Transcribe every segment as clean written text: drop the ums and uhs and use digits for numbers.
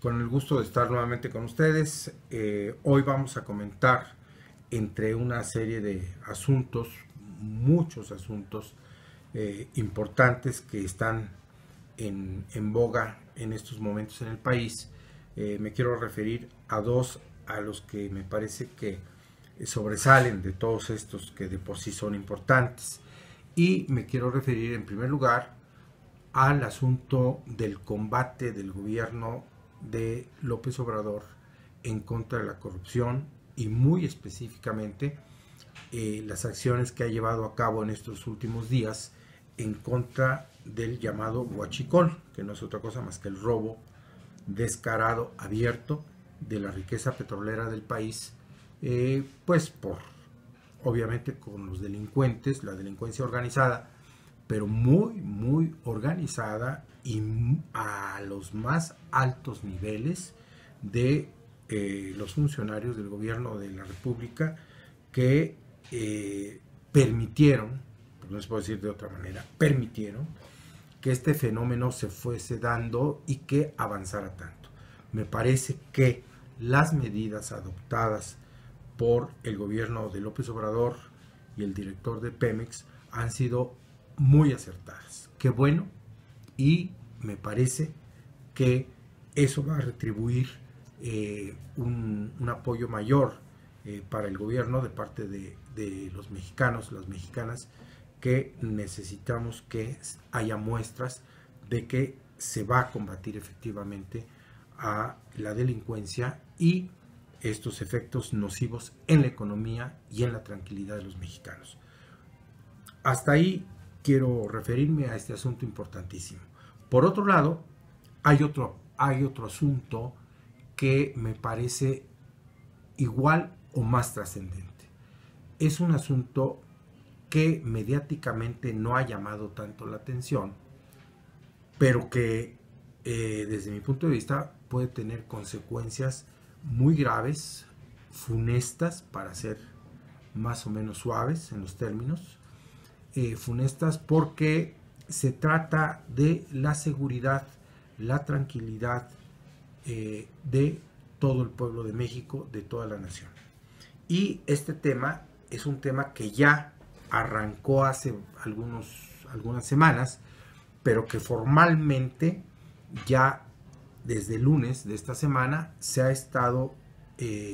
Con el gusto de estar nuevamente con ustedes. Hoy vamos a comentar entre una serie de asuntos, muchos asuntos importantes que están en boga en estos momentos en el país. Me quiero referir a dos a los que me parece que sobresalen de todos estos que de por sí son importantes. Y me quiero referir en primer lugar al asunto del combate del gobierno de López Obrador en contra de la corrupción y muy específicamente las acciones que ha llevado a cabo en estos últimos días en contra del llamado huachicol, que no es otra cosa más que el robo descarado, abierto de la riqueza petrolera del país, pues por obviamente con los delincuentes, la delincuencia organizada, pero muy organizada y a los más altos niveles de los funcionarios del gobierno de la República que permitieron, no se puede decir de otra manera, permitieron que este fenómeno se fuese dando y que avanzara tanto. Me parece que las medidas adoptadas por el gobierno de López Obrador y el director de Pemex han sido muy acertadas. Qué bueno, y me parece que eso va a retribuir un apoyo mayor para el gobierno de parte de los mexicanos, las mexicanas, que necesitamos que haya muestras de que se va a combatir efectivamente a la delincuencia y estos efectos nocivos en la economía y en la tranquilidad de los mexicanos. Hasta ahí quiero referirme a este asunto importantísimo. Por otro lado, hay otro asunto que me parece igual o más trascendente. Es un asunto que mediáticamente no ha llamado tanto la atención, pero que desde mi punto de vista puede tener consecuencias muy graves, funestas, para ser más o menos suaves en los términos, funestas porque se trata de la seguridad, la tranquilidad de todo el pueblo de México, de toda la nación. Y este tema es un tema que ya arrancó hace algunas semanas, pero que formalmente ya desde el lunes de esta semana se ha estado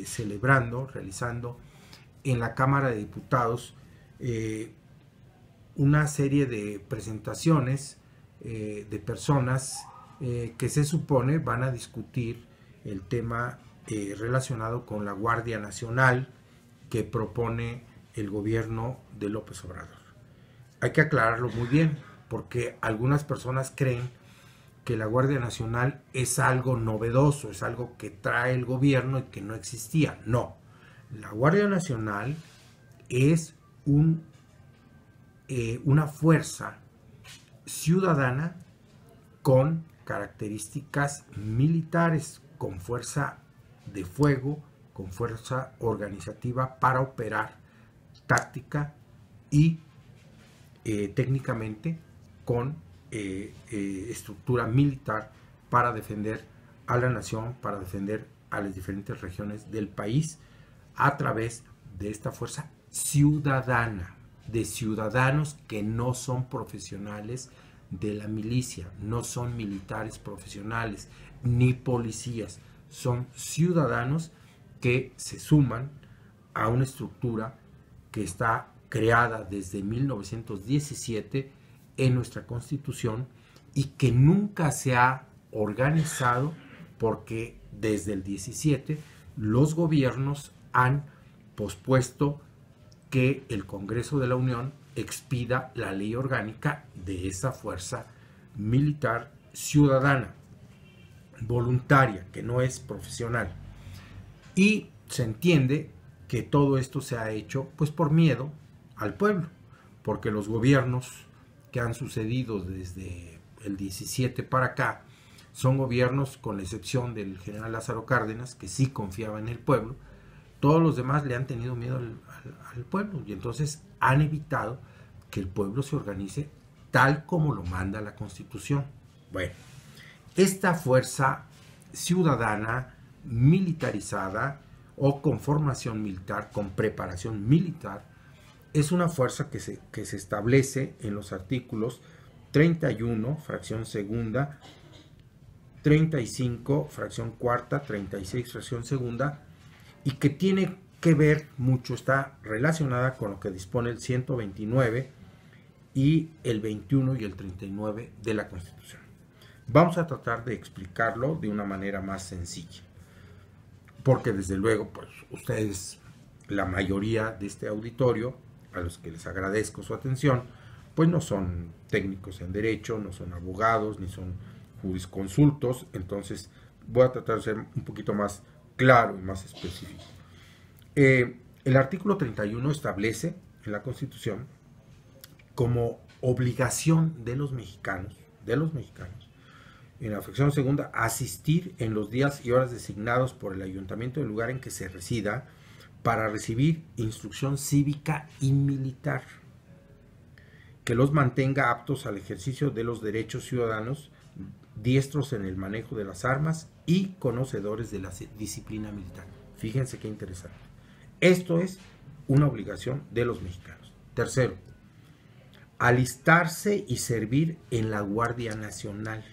celebrando, realizando en la Cámara de Diputados una serie de presentaciones de personas que se supone van a discutir el tema relacionado con la Guardia Nacional que propone el gobierno de López Obrador. Hay que aclararlo muy bien, porque algunas personas creen que la Guardia Nacional es algo novedoso, es algo que trae el gobierno y que no existía. No, la Guardia Nacional es una fuerza ciudadana con características militares, con fuerza de fuego, con fuerza organizativa para operar táctica y técnicamente con estructura militar para defender a la nación, para defender a las diferentes regiones del país a través de esta fuerza ciudadana, de ciudadanos que no son profesionales de la milicia, no son militares profesionales ni policías, son ciudadanos que se suman a una estructura que está creada desde 1917 en nuestra Constitución y que nunca se ha organizado porque desde el 17 los gobiernos han pospuesto que el Congreso de la Unión expida la ley orgánica de esa fuerza militar ciudadana, voluntaria, que no es profesional. Y se entiende que todo esto se ha hecho pues por miedo al pueblo, porque los gobiernos que han sucedido desde el 17 para acá son gobiernos, con la excepción del general Lázaro Cárdenas, que sí confiaba en el pueblo. Todos los demás le han tenido miedo al pueblo y entonces han evitado que el pueblo se organice tal como lo manda la Constitución. Bueno, esta fuerza ciudadana, militarizada o con formación militar, con preparación militar. Es una fuerza que se establece en los artículos 31, fracción segunda, 35, fracción cuarta, 36, fracción segunda, y que tiene que ver mucho, está relacionada con lo que dispone el 129 y el 21 y el 39 de la Constitución. Vamos a tratar de explicarlo de una manera más sencilla, porque desde luego, pues ustedes, la mayoría de este auditorio, a los que les agradezco su atención, pues no son técnicos en derecho, no son abogados, ni son jurisconsultos, entonces voy a tratar de ser un poquito más claro y más específico. El artículo 31 establece en la Constitución como obligación de los mexicanos, en la fracción segunda, asistir en los días y horas designados por el ayuntamiento del lugar en que se resida para recibir instrucción cívica y militar, que los mantenga aptos al ejercicio de los derechos ciudadanos, diestros en el manejo de las armas y conocedores de la disciplina militar. Fíjense qué interesante. Esto es una obligación de los mexicanos. Tercero, alistarse y servir en la Guardia Nacional,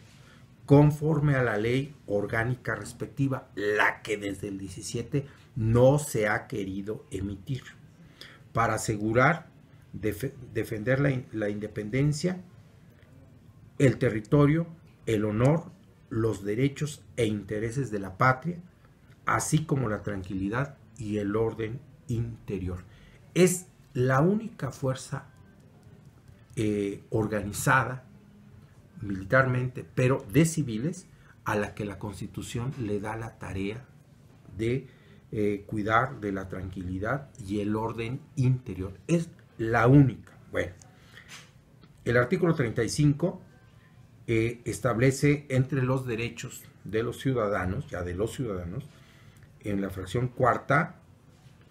conforme a la ley orgánica respectiva, la que desde el 17 no se ha querido emitir, para asegurar, defender la independencia, el territorio, el honor, los derechos e intereses de la patria, así como la tranquilidad y el orden interior. Es la única fuerza organizada militarmente, pero de civiles, a la que la Constitución le da la tarea de cuidar de la tranquilidad y el orden interior. Es la única. Bueno, el artículo 35 establece entre los derechos de los ciudadanos, en la fracción cuarta,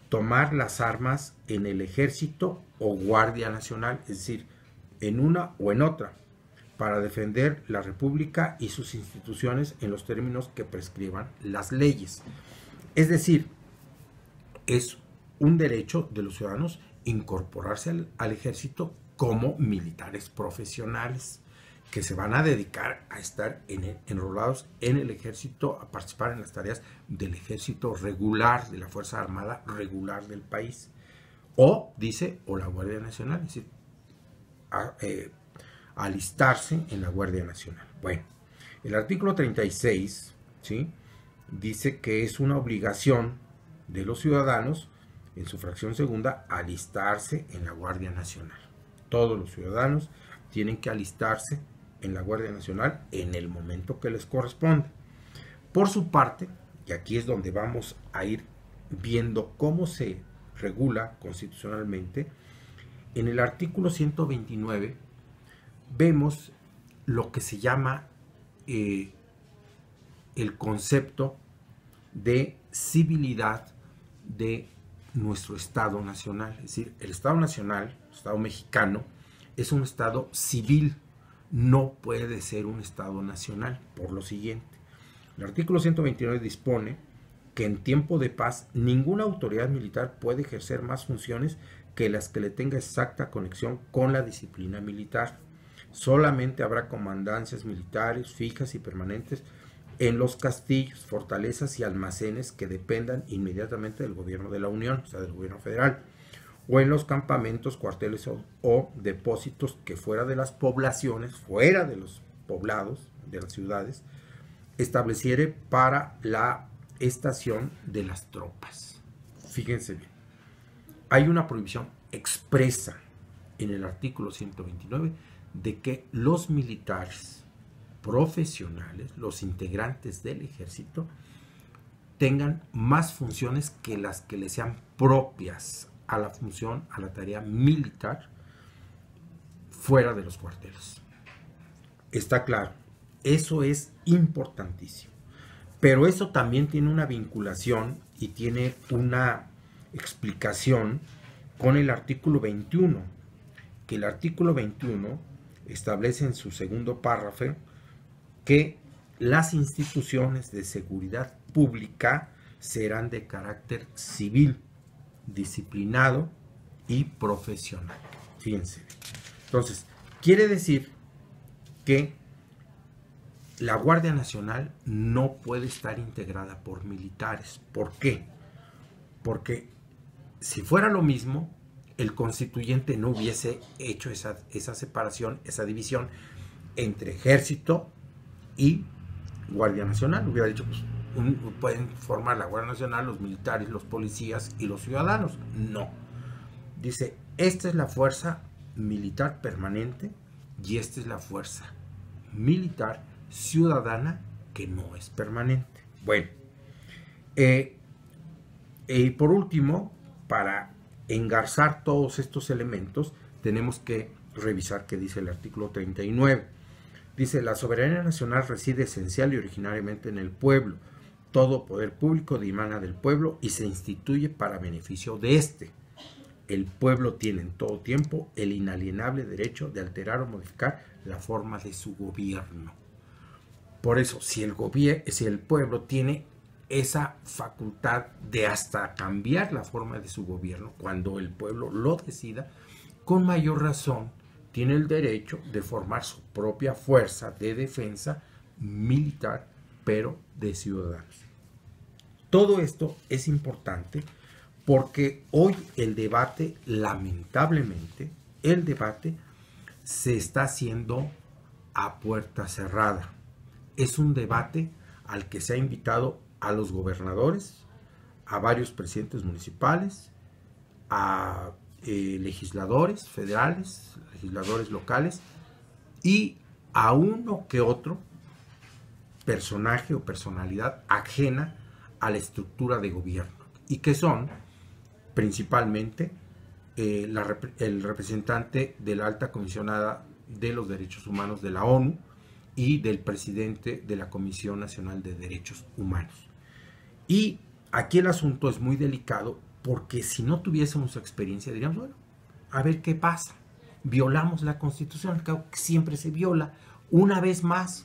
tomar las armas en el ejército o Guardia Nacional, es decir, en una o en otra, para defender la República y sus instituciones en los términos que prescriban las leyes. Es decir, es un derecho de los ciudadanos incorporarse al ejército como militares profesionales que se van a dedicar a estar enrolados en el ejército, a participar en las tareas del ejército regular, de la Fuerza Armada regular del país. O, dice, o la Guardia Nacional, es decir, alistarse en la Guardia Nacional. Bueno, el artículo 36, ¿sí?, dice que es una obligación de los ciudadanos, en su fracción segunda, alistarse en la Guardia Nacional. Todos los ciudadanos tienen que alistarse en la Guardia Nacional en el momento que les corresponde. Por su parte, y aquí es donde vamos a ir viendo cómo se regula constitucionalmente, en el artículo 129 vemos lo que se llama el concepto de civilidad de nuestro Estado Nacional. Es decir, el Estado Nacional, el Estado mexicano, es un Estado civil, no puede ser un Estado nacional, por lo siguiente. El artículo 129 dispone que en tiempo de paz ninguna autoridad militar puede ejercer más funciones que las que le tenga exacta conexión con la disciplina militar. Solamente habrá comandancias militares fijas y permanentes en los castillos, fortalezas y almacenes que dependan inmediatamente del gobierno de la Unión, o sea, del gobierno federal, o en los campamentos, cuarteles o depósitos que fuera de las poblaciones, fuera de los poblados, de las ciudades, estableciere para la estación de las tropas. Fíjense bien, hay una prohibición expresa en el artículo 129 de que los militares profesionales, los integrantes del ejército, tengan más funciones que las que les sean propias a la función, a la tarea militar, fuera de los cuarteles. Está claro, eso es importantísimo. Pero eso también tiene una vinculación y tiene una explicación con el artículo 21, que el artículo 21 establece en su segundo párrafo que las instituciones de seguridad pública serán de carácter civil, disciplinado y profesional. Fíjense. Entonces, quiere decir que la Guardia Nacional no puede estar integrada por militares. ¿Por qué? Porque si fuera lo mismo, el constituyente no hubiese hecho esa separación, esa división entre ejército y Guardia Nacional. Hubiera dicho, pues, pueden formar la Guardia Nacional los militares, los policías y los ciudadanos. No. Dice, esta es la fuerza militar permanente y esta es la fuerza militar ciudadana que no es permanente. Bueno, y por último, para engarzar todos estos elementos, tenemos que revisar qué dice el artículo 39. Dice, la soberanía nacional reside esencial y originariamente en el pueblo. Todo poder público dimana del pueblo y se instituye para beneficio de éste. El pueblo tiene en todo tiempo el inalienable derecho de alterar o modificar la forma de su gobierno. Por eso, si el pueblo tiene esa facultad de hasta cambiar la forma de su gobierno, cuando el pueblo lo decida, con mayor razón tiene el derecho de formar su propia fuerza de defensa militar, pero de ciudadanos. Todo esto es importante porque hoy el debate, lamentablemente, el debate se está haciendo a puerta cerrada. Es un debate al que se ha invitado a los gobernadores, a varios presidentes municipales, a legisladores federales, legisladores locales y a uno que otro personaje o personalidad ajena a la estructura de gobierno, y que son principalmente el representante de la alta comisionada de los derechos humanos de la ONU y del presidente de la Comisión Nacional de Derechos Humanos. Y aquí el asunto es muy delicado porque si no tuviésemos experiencia diríamos, bueno, a ver qué pasa. Violamos la Constitución, que siempre se viola una vez más,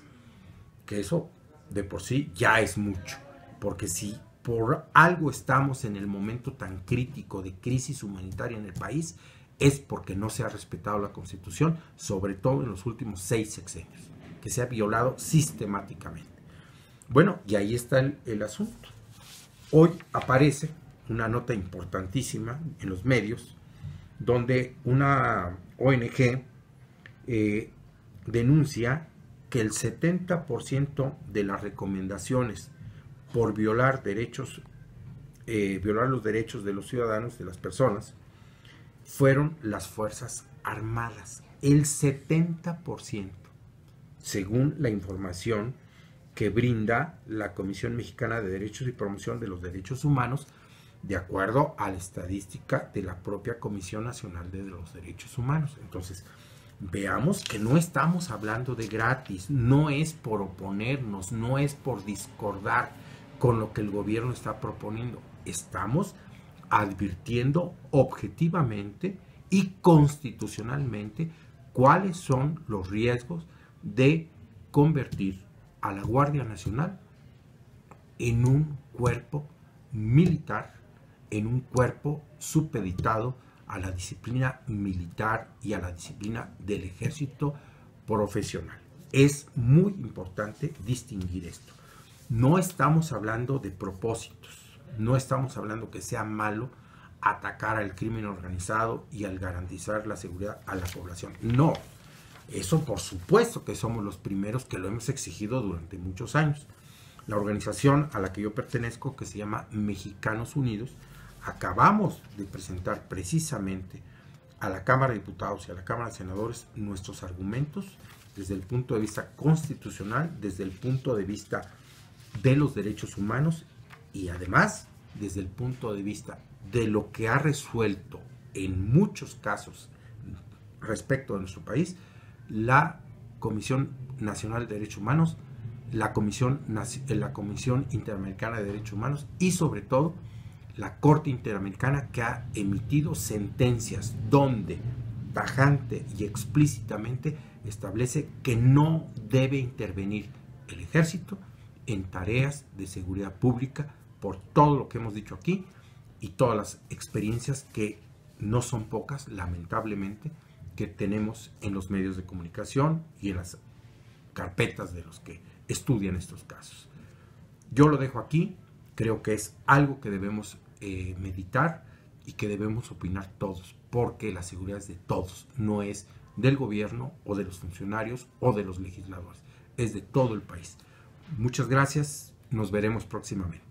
que eso de por sí ya es mucho, porque si por algo estamos en el momento tan crítico de crisis humanitaria en el país, es porque no se ha respetado la Constitución, sobre todo en los últimos 6 sexenios, que se ha violado sistemáticamente. Bueno, y ahí está el asunto. Hoy aparece una nota importantísima en los medios, donde una ONG denuncia que el 70% de las recomendaciones por violar los derechos de los ciudadanos, de las personas, fueron las Fuerzas Armadas. El 70%, según la información que brinda la Comisión Mexicana de Derechos y Promoción de los Derechos Humanos, de acuerdo a la estadística de la propia Comisión Nacional de los Derechos Humanos. Entonces, veamos que no estamos hablando de gratis, no es por oponernos, no es por discordar con lo que el gobierno está proponiendo. Estamos advirtiendo objetivamente y constitucionalmente cuáles son los riesgos de convertir a la Guardia Nacional en un cuerpo militar, en un cuerpo supeditado a la disciplina militar y a la disciplina del ejército profesional. Es muy importante distinguir esto. No estamos hablando de propósitos, no estamos hablando que sea malo atacar al crimen organizado y al garantizar la seguridad a la población. No, eso por supuesto que somos los primeros que lo hemos exigido durante muchos años. La organización a la que yo pertenezco, que se llama Mexicanos Unidos, acabamos de presentar precisamente a la Cámara de Diputados y a la Cámara de Senadores nuestros argumentos desde el punto de vista constitucional, desde el punto de vista de los derechos humanos y además desde el punto de vista de lo que ha resuelto en muchos casos respecto de nuestro país la Comisión Nacional de Derechos Humanos, la Comisión Interamericana de Derechos Humanos y sobre todo la Corte Interamericana, que ha emitido sentencias donde tajante y explícitamente establece que no debe intervenir el ejército en tareas de seguridad pública por todo lo que hemos dicho aquí y todas las experiencias que no son pocas, lamentablemente, que tenemos en los medios de comunicación y en las carpetas de los que estudian estos casos. Yo lo dejo aquí, creo que es algo que debemos meditar y que debemos opinar todos, porque la seguridad es de todos, no es del gobierno o de los funcionarios o de los legisladores, es de todo el país. Muchas gracias, nos veremos próximamente.